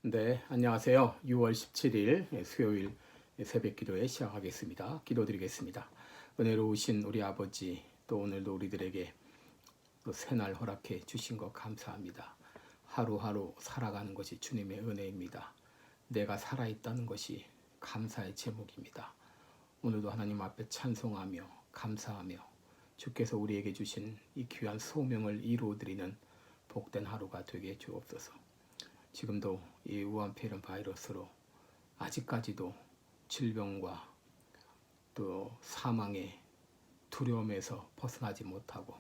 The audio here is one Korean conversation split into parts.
네, 안녕하세요. 6월 17일 수요일 새벽 기도에 시작하겠습니다. 기도드리겠습니다. 은혜로우신 우리 아버지, 또 오늘도 우리들에게 또 새날 허락해 주신 것 감사합니다. 하루하루 살아가는 것이 주님의 은혜입니다. 내가 살아있다는 것이 감사의 제목입니다. 오늘도 하나님 앞에 찬송하며 감사하며 주께서 우리에게 주신 이 귀한 소명을 이루어드리는 복된 하루가 되게 주옵소서. 지금도 이 우한폐렴 바이러스로 아직까지도 질병과 또 사망의 두려움에서 벗어나지 못하고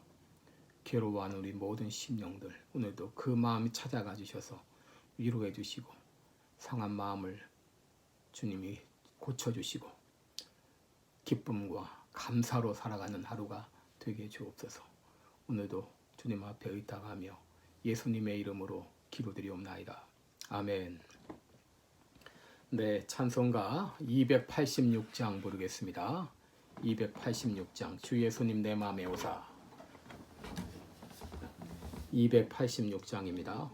괴로워하는 우리 모든 심령들, 오늘도 그 마음이 찾아가 주셔서 위로해 주시고 상한 마음을 주님이 고쳐주시고 기쁨과 감사로 살아가는 하루가 되게 주옵소서. 오늘도 주님 앞에 의탁하며 예수님의 이름으로 기도드리옵나이다. 아멘. 네, 찬송가 286장 부르겠습니다. 286장 주 예수님 내 맘에 오사. 286장입니다.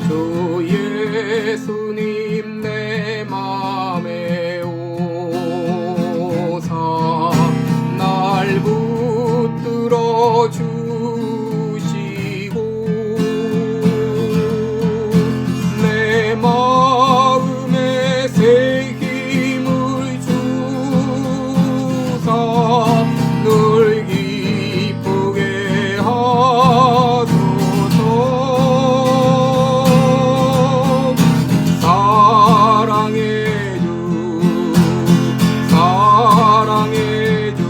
주 예수님 내 맘에 오사 날 붙들어 주시고 내 마음에 새 힘을 주사 늘 기쁘게 하소서. 사랑의 주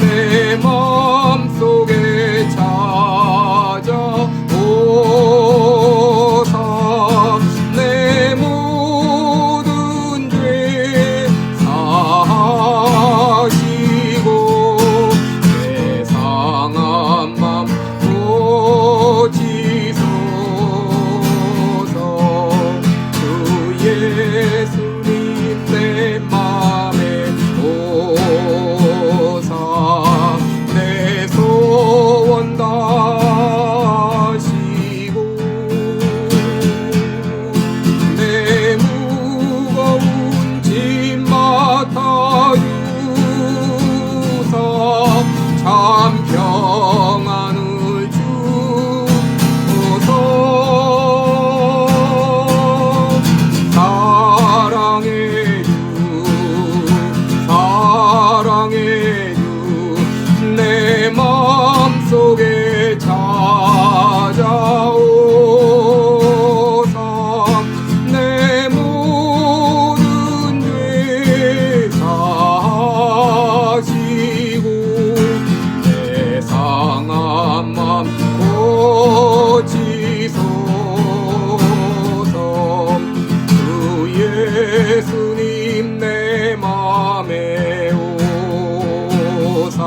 내 맘속에 찾아오사 내 모든 죄 사시고 내 상한 맘 고치소서. 주 예수님 내 맘에 오사 내 소원 다시고 내 무거운 짐 맡아주사 참 평안을 주소서. 사랑의 주 내 맘속에 찾아오사 내 모든 죄 사시고 내 상한 맘 고치소서. 주 예수님 내 맘에 오사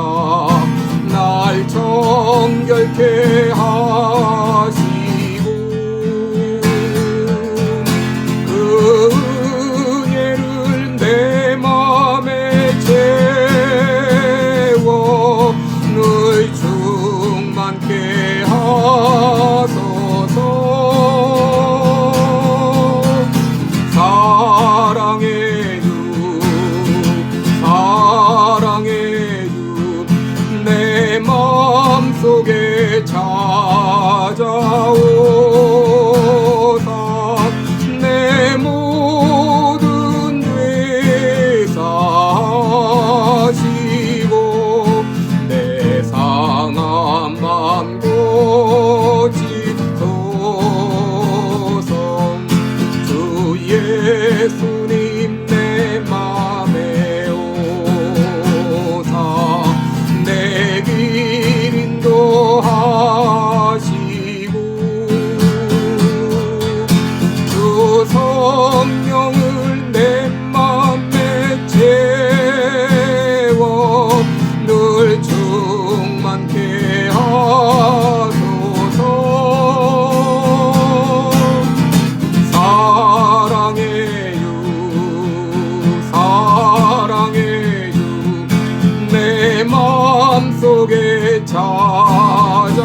날 정결케 하시고 그 은혜를 내 맘에 채워 늘 충만케 하소서. 사랑의 주 내 맘속에 찾아오사 찾아오사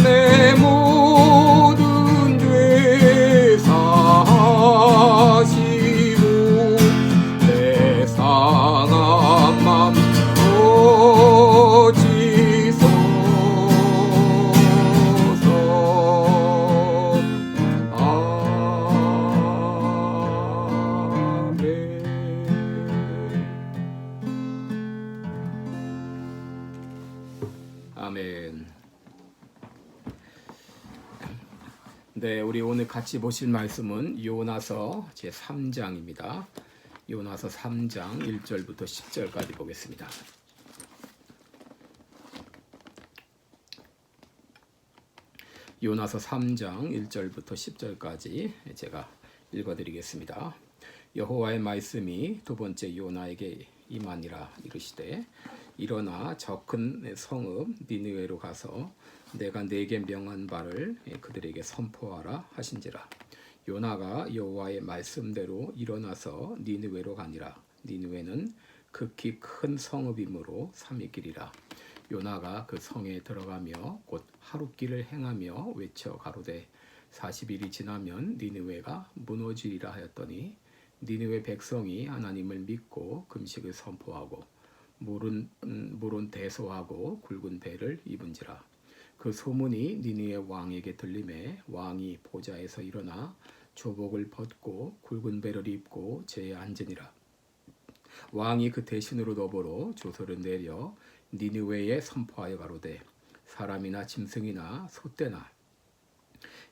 내 모든 죄 사하시고 내 상한 맘 고치소서. 아멘. 네, 우리 오늘 같이 보실 말씀은 요나서 제3장입니다. 요나서 3장 1절부터 10절까지 보겠습니다. 요나서 3장 1절부터 10절까지 제가 읽어드리겠습니다. 여호와의 말씀이 두 번째 요나에게 임하니라. 이르시되 일어나 저 큰 성읍 니느웨로 가서 내가 네게 명한 바를 그들에게 선포하라 하신지라. 요나가 여호와의 말씀대로 일어나서 니느웨로 가니라. 니느웨는 극히 큰 성읍이므로 3일 길이라. 요나가 그 성에 들어가며 곧 하룻길을 행하며 외쳐 가로되 40일이 지나면 니느웨가 무너지리라 하였더니 니느웨 백성이 하나님을 믿고 금식을 선포하고 물은 대소하고 굵은 배를 입은지라. 그 소문이 니느웨 왕에게 들림에 왕이 보좌에서 일어나 조복을 벗고 굵은 배를 입고 제에 앉으니라. 왕이 그 대신으로 더불어 조서를 내려 니느웨에 선포하여 가로되 사람이나 짐승이나 소떼나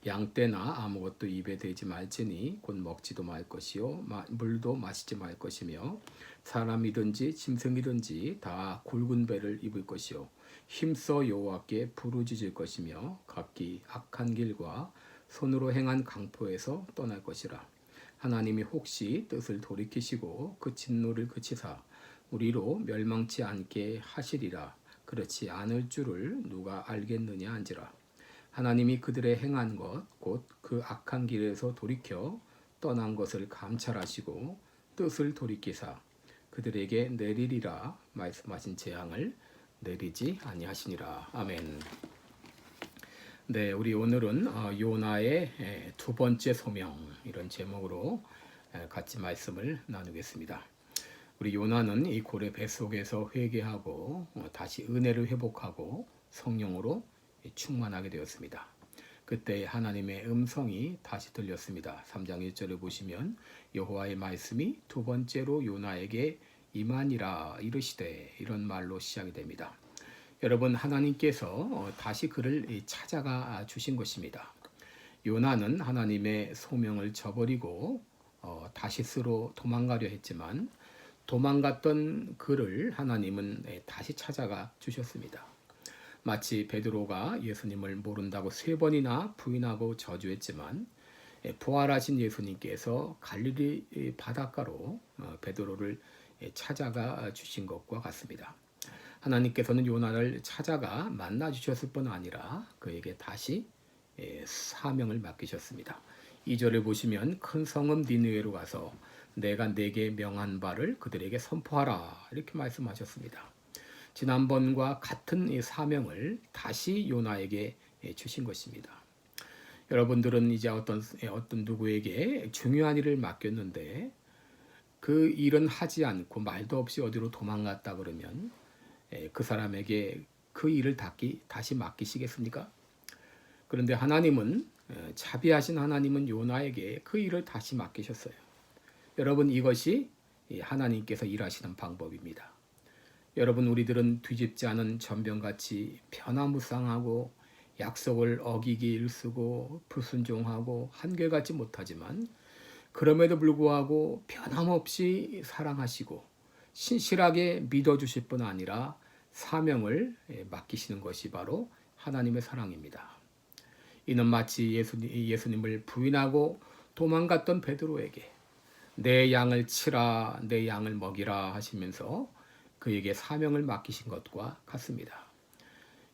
양떼나 아무것도 입에 대지 말지니 곧 먹지도 말 것이요 물도 마시지 말 것이며 사람이든지 짐승이든지 다 굵은 배를 입을 것이요 힘써 여호와께 부르짖을 것이며 각기 악한 길과 손으로 행한 강포에서 떠날 것이라. 하나님이 혹시 뜻을 돌이키시고 그 진노를 그치사 우리로 멸망치 않게 하시리라. 그렇지 않을 줄을 누가 알겠느냐 한지라. 하나님이 그들의 행한 것 곧 그 악한 길에서 돌이켜 떠난 것을 감찰하시고 뜻을 돌이키사 그들에게 내리리라 말씀하신 재앙을 내리지 아니하시니라. 아멘. 네, 우리 오늘은 요나의 두 번째 소명 이런 제목으로 같이 말씀을 나누겠습니다. 우리 요나는 이 고래 뱃속에서 회개하고 다시 은혜를 회복하고 성령으로 충만하게 되었습니다. 그때 하나님의 음성이 다시 들렸습니다. 3장 1절을 보시면 여호와의 말씀이 두 번째로 요나에게 임하니라 이르시되 이런 말로 시작이 됩니다. 여러분, 하나님께서 다시 그를 찾아가 주신 것입니다. 요나는 하나님의 소명을 저버리고 다시스로 도망가려 했지만 도망갔던 그를 하나님은 다시 찾아가 주셨습니다. 마치 베드로가 예수님을 모른다고 3번이나 부인하고 저주했지만 부활하신 예수님께서 갈릴리 바닷가로 베드로를 찾아가 주신 것과 같습니다. 하나님께서는 요나를 찾아가 만나 주셨을 뿐 아니라 그에게 다시 사명을 맡기셨습니다. 2절을 보시면 큰 성읍 니느웨로 가서 내가 네게 명한 바를 그들에게 선포하라 이렇게 말씀하셨습니다. 지난번과 같은 이 사명을 다시 요나에게 주신 것입니다. 여러분들은 이제 어떤 누구에게 중요한 일을 맡겼는데 그 일은 하지 않고 말도 없이 어디로 도망갔다 그러면 그 사람에게 그 일을 다시 맡기시겠습니까? 그런데 하나님은 자비하신 하나님은 요나에게 그 일을 다시 맡기셨어요. 여러분, 이것이 하나님께서 일하시는 방법입니다. 여러분, 우리들은 뒤집지 않은 전병같이 변화무쌍하고 약속을 어기기 일쓰고 불순종하고 한결같지 못하지만 그럼에도 불구하고 변함없이 사랑하시고 신실하게 믿어주실 뿐 아니라 사명을 맡기시는 것이 바로 하나님의 사랑입니다. 이는 마치 예수님을 부인하고 도망갔던 베드로에게 내 양을 치라, 내 양을 먹이라 하시면서 그에게 사명을 맡기신 것과 같습니다.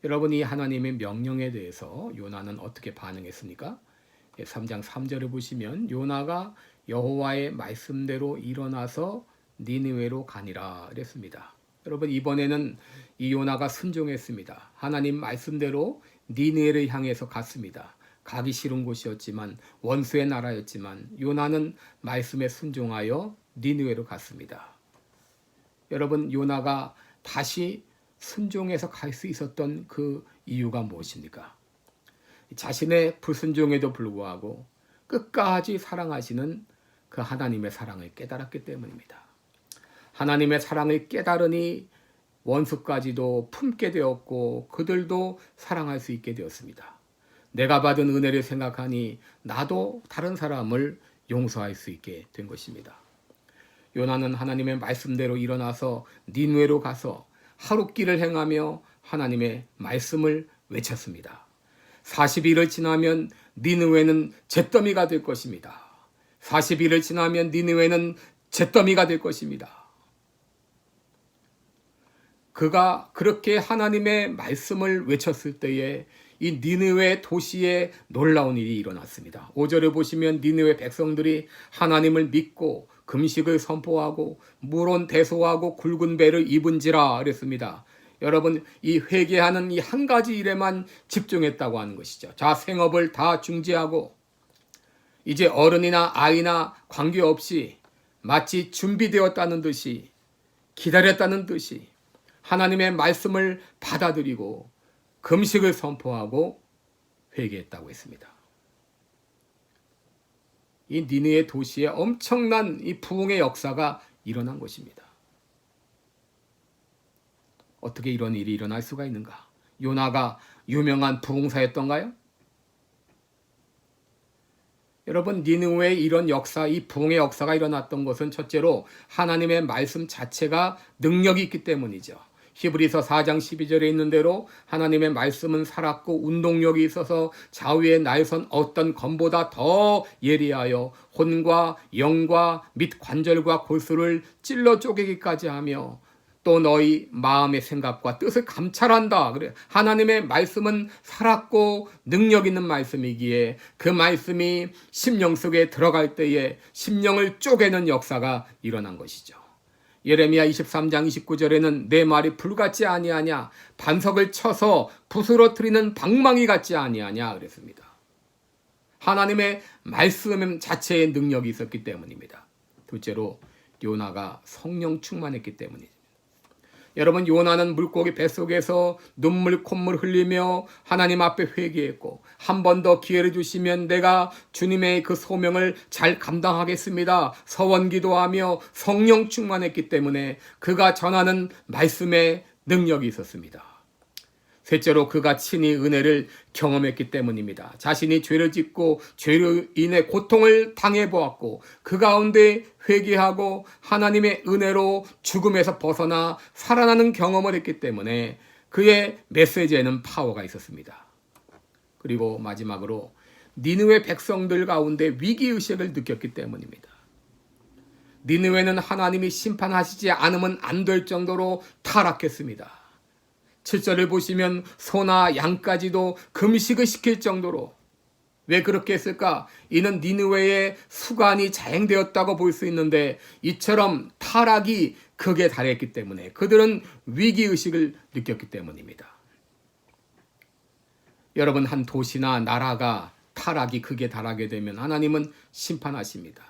여러분이 하나님의 명령에 대해서 요나는 어떻게 반응했습니까? 3장 3절을 보시면 요나가 여호와의 말씀대로 일어나서 니느웨로 가니라 그랬습니다. 여러분, 이번에는 이 요나가 순종했습니다. 하나님 말씀대로 니느웨를 향해서 갔습니다. 가기 싫은 곳이었지만, 원수의 나라였지만 요나는 말씀에 순종하여 니느웨로 갔습니다. 여러분, 요나가 다시 순종해서 갈 수 있었던 그 이유가 무엇입니까? 자신의 불순종에도 불구하고 끝까지 사랑하시는 그 하나님의 사랑을 깨달았기 때문입니다. 하나님의 사랑을 깨달으니 원수까지도 품게 되었고 그들도 사랑할 수 있게 되었습니다. 내가 받은 은혜를 생각하니 나도 다른 사람을 용서할 수 있게 된 것입니다. 요나는 하나님의 말씀대로 일어나서 니느웨로 가서 하룻길을 행하며 하나님의 말씀을 외쳤습니다. 40일을 지나면 니느웨는 잿더미가 될 것입니다. 40일을 지나면 니느웨는 잿더미가 될 것입니다. 그가 그렇게 하나님의 말씀을 외쳤을 때에 이 니느웨 도시에 놀라운 일이 일어났습니다. 5절에 보시면 니느웨 백성들이 하나님을 믿고 금식을 선포하고 물온 대소하고 굵은 배를 입은지라 그랬습니다. 여러분, 이 회개하는 이 한 가지 일에만 집중했다고 하는 것이죠. 자, 생업을 다 중지하고 이제 어른이나 아이나 관계없이 마치 준비되었다는 듯이 기다렸다는 듯이 하나님의 말씀을 받아들이고 금식을 선포하고 회개했다고 했습니다. 이 니느웨 도시에 엄청난 이 부흥의 역사가 일어난 것입니다. 어떻게 이런 일이 일어날 수가 있는가? 요나가 유명한 부흥사였던가요? 여러분, 니느웨에 이런 역사, 이 부흥의 역사가 일어났던 것은 첫째로 하나님의 말씀 자체가 능력이 있기 때문이죠. 히브리서 4장 12절에 있는 대로 하나님의 말씀은 살았고 운동력이 있어서 좌우에 날선 어떤 검보다 더 예리하여 혼과 영과 및 관절과 골수를 찔러 쪼개기까지 하며 또 너희 마음의 생각과 뜻을 감찰한다. 그래, 하나님의 말씀은 살았고 능력 있는 말씀이기에 그 말씀이 심령 속에 들어갈 때에 심령을 쪼개는 역사가 일어난 것이죠. 예레미야 23장 29절에는 내 말이 불같지 아니하냐, 반석을 쳐서 부스러뜨리는 방망이 같지 아니하냐 그랬습니다. 하나님의 말씀 자체의 능력이 있었기 때문입니다. 둘째로 요나가 성령 충만했기 때문이죠. 여러분, 요나는 물고기 뱃속에서 눈물 콧물 흘리며 하나님 앞에 회개했고 한 번 더 기회를 주시면 내가 주님의 그 소명을 잘 감당하겠습니다. 서원 기도하며 성령 충만했기 때문에 그가 전하는 말씀에 능력이 있었습니다. 셋째로 그가 친히 은혜를 경험했기 때문입니다. 자신이 죄를 짓고 죄로 인해 고통을 당해보았고 그 가운데 회개하고 하나님의 은혜로 죽음에서 벗어나 살아나는 경험을 했기 때문에 그의 메시지에는 파워가 있었습니다. 그리고 마지막으로 니느웨 백성들 가운데 위기의식을 느꼈기 때문입니다. 니느웨는 하나님이 심판하시지 않으면 안 될 정도로 타락했습니다. 7절을 보시면 소나 양까지도 금식을 시킬 정도로. 왜 그렇게 했을까? 이는 니느웨의 수관이 자행되었다고 볼 수 있는데 이처럼 타락이 극에 달했기 때문에 그들은 위기의식을 느꼈기 때문입니다. 여러분, 한 도시나 나라가 타락이 극에 달하게 되면 하나님은 심판하십니다.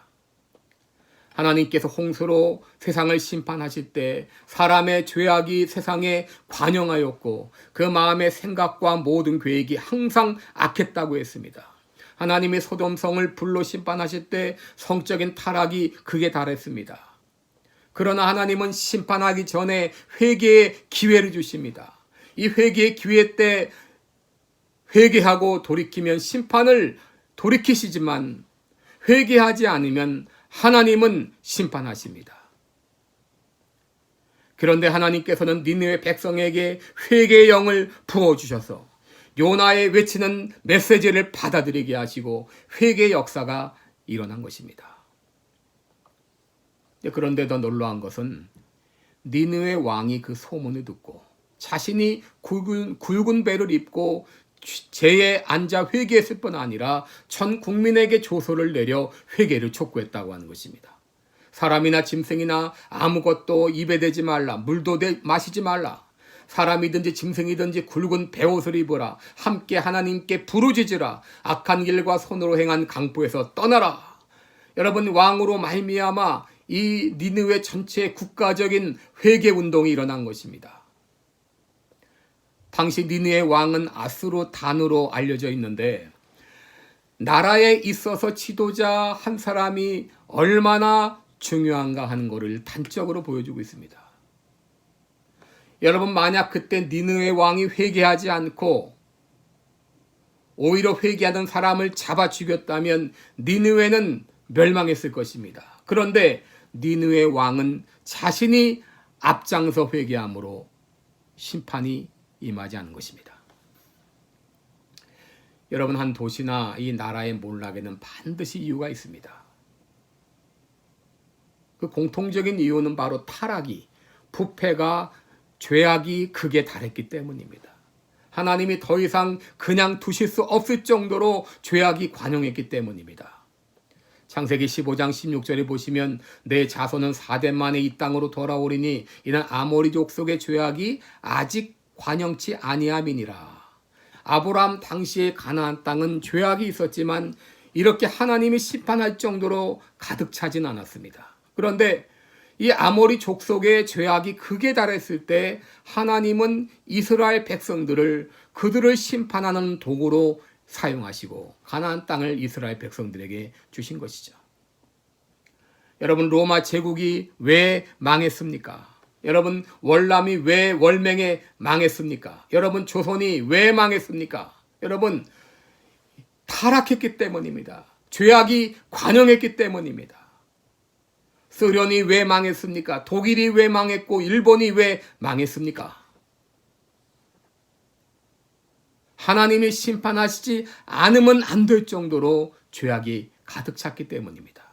하나님께서 홍수로 세상을 심판하실 때 사람의 죄악이 세상에 관영하였고 그 마음의 생각과 모든 계획이 항상 악했다고 했습니다. 하나님이 소돔성을 불로 심판하실 때 성적인 타락이 극에 달했습니다. 그러나 하나님은 심판하기 전에 회개의 기회를 주십니다. 이 회개의 기회 때 회개하고 돌이키면 심판을 돌이키시지만 회개하지 않으면 하나님은 심판하십니다. 그런데 하나님께서는 니느웨 백성에게 회개의 영을 부어주셔서 요나의 외치는 메시지를 받아들이게 하시고 회개의 역사가 일어난 것입니다. 그런데 더 놀라운 것은 니느웨 왕이 그 소문을 듣고 자신이 굵은 배를 입고 제에 앉아 회개했을 뿐 아니라 전 국민에게 조소를 내려 회개를 촉구했다고 하는 것입니다. 사람이나 짐승이나 아무것도 입에 대지 말라. 물도 마시지 말라. 사람이든지 짐승이든지 굵은 베옷을 입어라. 함께 하나님께 부르짖으라. 악한 길과 손으로 행한 강포에서 떠나라. 여러분, 왕으로 말미암아 이 니느웨 전체의 국가적인 회개 운동이 일어난 것입니다. 당시 니느웨 왕은 아수르단으로 알려져 있는데 나라에 있어서 지도자 한 사람이 얼마나 중요한가 하는 것을 단적으로 보여주고 있습니다. 여러분, 만약 그때 니느웨 왕이 회개하지 않고 오히려 회개하던 사람을 잡아 죽였다면 니느웨는 멸망했을 것입니다. 그런데 니느웨 왕은 자신이 앞장서 회개함으로 심판이 임하지 않은 것입니다. 여러분, 한 도시나 이 나라의 몰락에는 반드시 이유가 있습니다. 그 공통적인 이유는 바로 타락이, 부패가, 죄악이 극에 달했기 때문입니다. 하나님이 더 이상 그냥 두실 수 없을 정도로 죄악이 관영했기 때문입니다. 창세기 15장 16절에 보시면 내 자손은 4대 만에 이 땅으로 돌아오리니 이는 아모리 족속의 죄악이 아직 관영치 아니함이니라. 아브라함 당시의 가나안 땅은 죄악이 있었지만 이렇게 하나님이 심판할 정도로 가득 차진 않았습니다. 그런데 이 아모리 족속의 죄악이 극에 달했을 때 하나님은 이스라엘 백성들을 그들을 심판하는 도구로 사용하시고 가나안 땅을 이스라엘 백성들에게 주신 것이죠. 여러분, 로마 제국이 왜 망했습니까? 여러분, 월남이 왜 월맹에 망했습니까? 여러분, 조선이 왜 망했습니까? 여러분, 타락했기 때문입니다. 죄악이 관영했기 때문입니다. 소련이 왜 망했습니까? 독일이 왜 망했고 일본이 왜 망했습니까? 하나님이 심판하시지 않으면 안 될 정도로 죄악이 가득 찼기 때문입니다.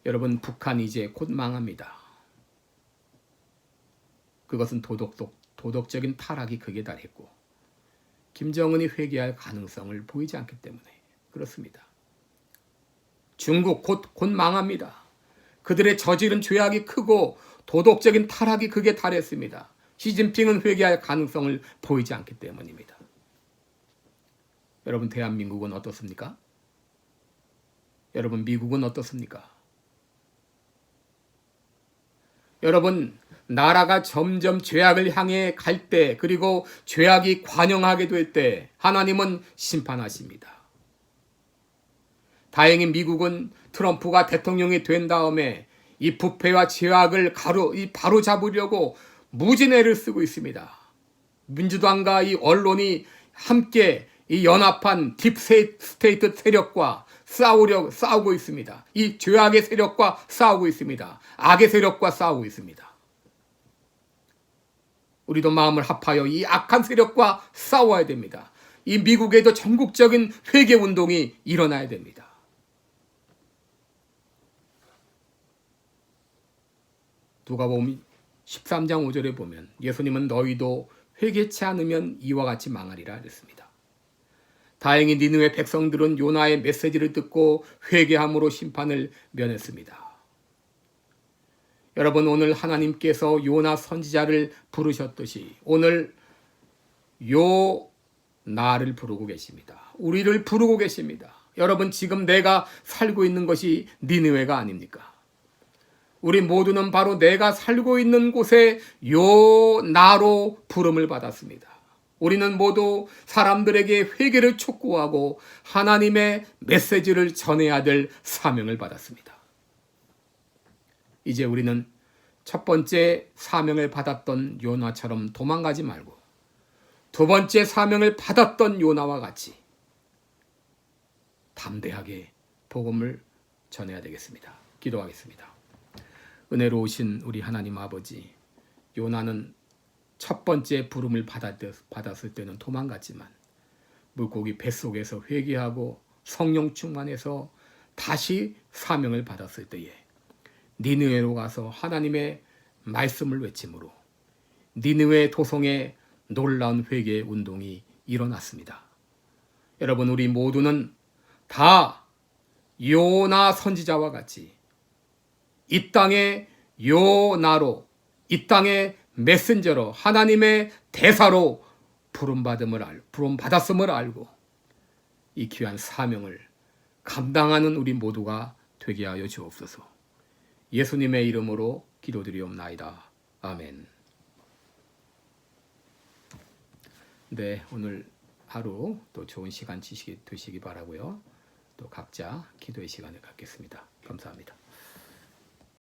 여러분, 북한이 이제 곧 망합니다. 그것은 도덕적인 타락이 극에 달했고 김정은이 회개할 가능성을 보이지 않기 때문에 그렇습니다. 중국 곧 망합니다. 그들의 저지른 죄악이 크고 도덕적인 타락이 극에 달했습니다. 시진핑은 회개할 가능성을 보이지 않기 때문입니다. 여러분, 대한민국은 어떻습니까? 여러분, 미국은 어떻습니까? 여러분, 나라가 점점 죄악을 향해 갈 때, 그리고 죄악이 관영하게 될 때 하나님은 심판하십니다. 다행히 미국은 트럼프가 대통령이 된 다음에 이 부패와 죄악을 바로 잡으려고 무진애를 쓰고 있습니다. 민주당과 이 언론이 함께 이 연합한 딥스테이트 세력과 싸우고 있습니다. 이 죄악의 세력과 싸우고 있습니다. 악의 세력과 싸우고 있습니다. 우리도 마음을 합하여 이 악한 세력과 싸워야 됩니다. 이 미국에도 전국적인 회개 운동이 일어나야 됩니다. 누가복음 13장 5절에 보면 예수님은 너희도 회개치 않으면 이와 같이 망하리라 그랬습니다. 다행히 니느웨 백성들은 요나의 메시지를 듣고 회개함으로 심판을 면했습니다. 여러분, 오늘 하나님께서 요나 선지자를 부르셨듯이 오늘 나를 부르고 계십니다. 우리를 부르고 계십니다. 여러분, 지금 내가 살고 있는 것이 니느웨가 아닙니까? 우리 모두는 바로 내가 살고 있는 곳에 나로 부름을 받았습니다. 우리는 모두 사람들에게 회개를 촉구하고 하나님의 메시지를 전해야 될 사명을 받았습니다. 이제 우리는 첫 번째 사명을 받았던 요나처럼 도망가지 말고 두 번째 사명을 받았던 요나와 같이 담대하게 복음을 전해야 되겠습니다. 기도하겠습니다. 은혜로우신 우리 하나님 아버지, 요나는 첫 번째 부름을 받았을 때는 도망갔지만 물고기 뱃속에서 회개하고 성령 충만해서 다시 사명을 받았을 때에 니느웨로 가서 하나님의 말씀을 외침으로 니느웨 도성에 놀라운 회개 운동이 일어났습니다. 여러분, 우리 모두는 다 요나 선지자와 같이 이 땅의 요나로, 이 땅의 메신저로, 하나님의 대사로 부름받았음을 알고 이 귀한 사명을 감당하는 우리 모두가 되게 하여 주옵소서. 예수님의 이름으로 기도드리옵나이다. 아멘. 네, 오늘 하루 또 좋은 시간 되시기 바라고요. 또 각자 기도의 시간을 갖겠습니다. 감사합니다.